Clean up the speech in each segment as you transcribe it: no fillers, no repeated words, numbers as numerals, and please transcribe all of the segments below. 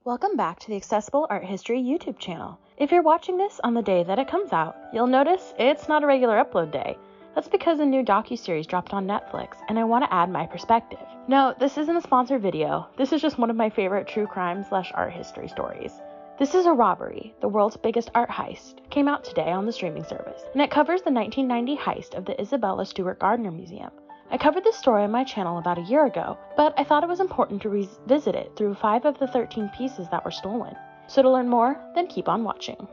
Welcome back to the Accessible Art History YouTube channel. If you're watching this on the day that it comes out, you'll notice it's not a regular upload day. That's because a new docuseries dropped on Netflix, and I want to add my perspective. No, this isn't a sponsored video. This is just one of my favorite true crime/art history stories. This is A Robbery, the world's biggest art heist, came out today on the streaming service, and it covers the 1990 heist of the Isabella Stewart Gardner Museum. I covered this story on my channel about a year ago, but I thought it was important to revisit it through 5 of the 13 pieces that were stolen. So to learn more, then keep on watching.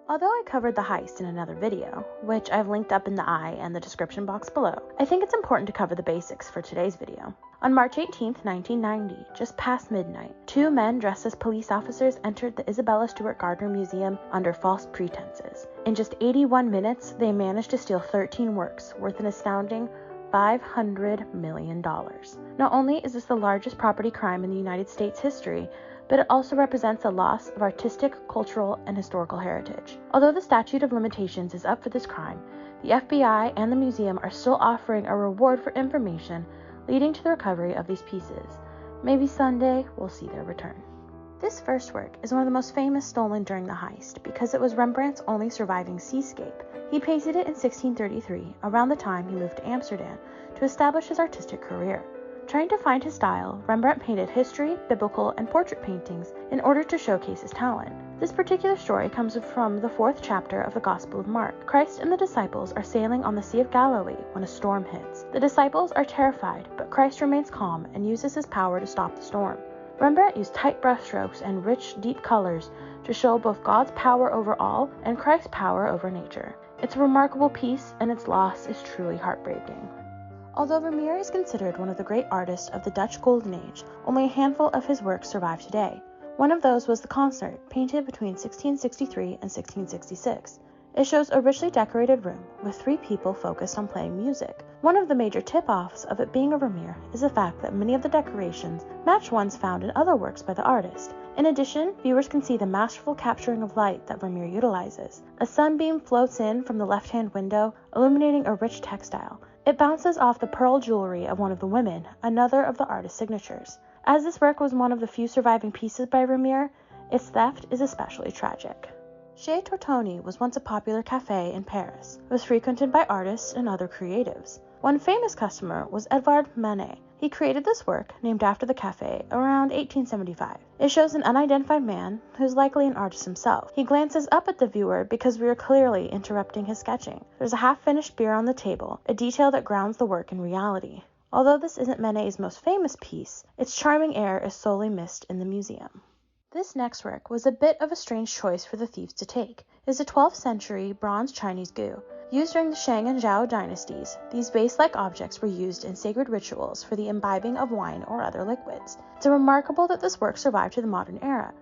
Although I covered the heist in another video, which I've linked up in the eye and the description box below, I think it's important to cover the basics for today's video. On March 18, 1990, just past midnight, 2 men dressed as police officers entered the Isabella Stewart Gardner Museum under false pretenses. In just 81 minutes, they managed to steal 13 works worth an astounding $500 million. Not only is this the largest property crime in the United States history, but it also represents a loss of artistic, cultural, and historical heritage. Although the statute of limitations is up for this crime, the FBI and the museum are still offering a reward for information leading to the recovery of these pieces. Maybe someday we'll see their return. This first work is one of the most famous stolen during the heist because it was Rembrandt's only surviving seascape. He painted it in 1633, around the time he moved to Amsterdam to establish his artistic career. Trying to find his style, Rembrandt painted history, biblical, and portrait paintings in order to showcase his talent. This particular story comes from the 4th chapter of the Gospel of Mark. Christ and the disciples are sailing on the Sea of Galilee when a storm hits. The disciples are terrified, but Christ remains calm and uses his power to stop the storm. Rembrandt used tight brushstrokes and rich, deep colors to show both God's power over all and Christ's power over nature. It's a remarkable piece, and its loss is truly heartbreaking. Although Vermeer is considered one of the great artists of the Dutch Golden Age, only a handful of his works survive today. One of those was The Concert, painted between 1663 and 1666. It shows a richly decorated room with 3 people focused on playing music. One of the major tip-offs of it being a Vermeer is the fact that many of the decorations match ones found in other works by the artist. In addition, viewers can see the masterful capturing of light that Vermeer utilizes. A sunbeam floats in from the left-hand window, illuminating a rich textile. It bounces off the pearl jewelry of one of the women, another of the artist's signatures. As this work was one of the few surviving pieces by Vermeer, its theft is especially tragic. Chez Tortoni was once a popular cafe in Paris. It was frequented by artists and other creatives. One famous customer was Edouard Manet. He created this work, named after the cafe, around 1875. It shows an unidentified man, who's likely an artist himself. He glances up at the viewer because we are clearly interrupting his sketching. There's a half-finished beer on the table, a detail that grounds the work in reality. Although this isn't Manet's most famous piece, its charming air is sorely missed in the museum. This next work was a bit of a strange choice for the thieves to take. It is a 12th century bronze Chinese gu. Used during the Shang and Zhou dynasties, these vase-like objects were used in sacred rituals for the imbibing of wine or other liquids. It's remarkable that this work survived to the modern era.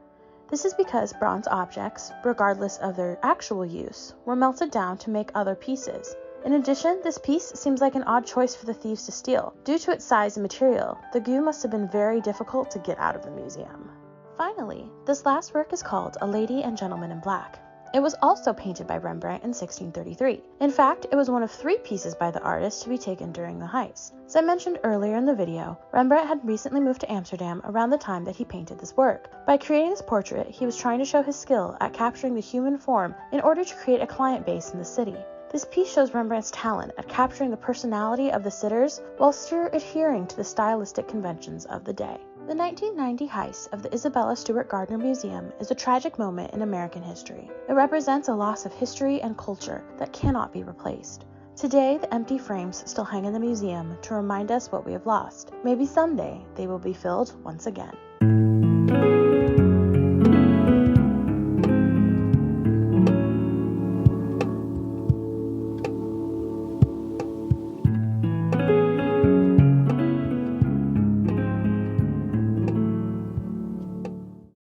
This is because bronze objects, regardless of their actual use, were melted down to make other pieces. In addition, this piece seems like an odd choice for the thieves to steal. Due to its size and material, the gu must have been very difficult to get out of the museum. Finally, this last work is called A Lady and Gentleman in Black. It was also painted by Rembrandt in 1633. In fact, it was one of 3 pieces by the artist to be taken during the heist. As I mentioned earlier in the video, Rembrandt had recently moved to Amsterdam around the time that he painted this work. By creating this portrait, he was trying to show his skill at capturing the human form in order to create a client base in the city. This piece shows Rembrandt's talent at capturing the personality of the sitters while still adhering to the stylistic conventions of the day. The 1990 heist of the Isabella Stewart Gardner Museum is a tragic moment in American history. It represents a loss of history and culture that cannot be replaced. Today, the empty frames still hang in the museum to remind us what we have lost. Maybe someday they will be filled once again.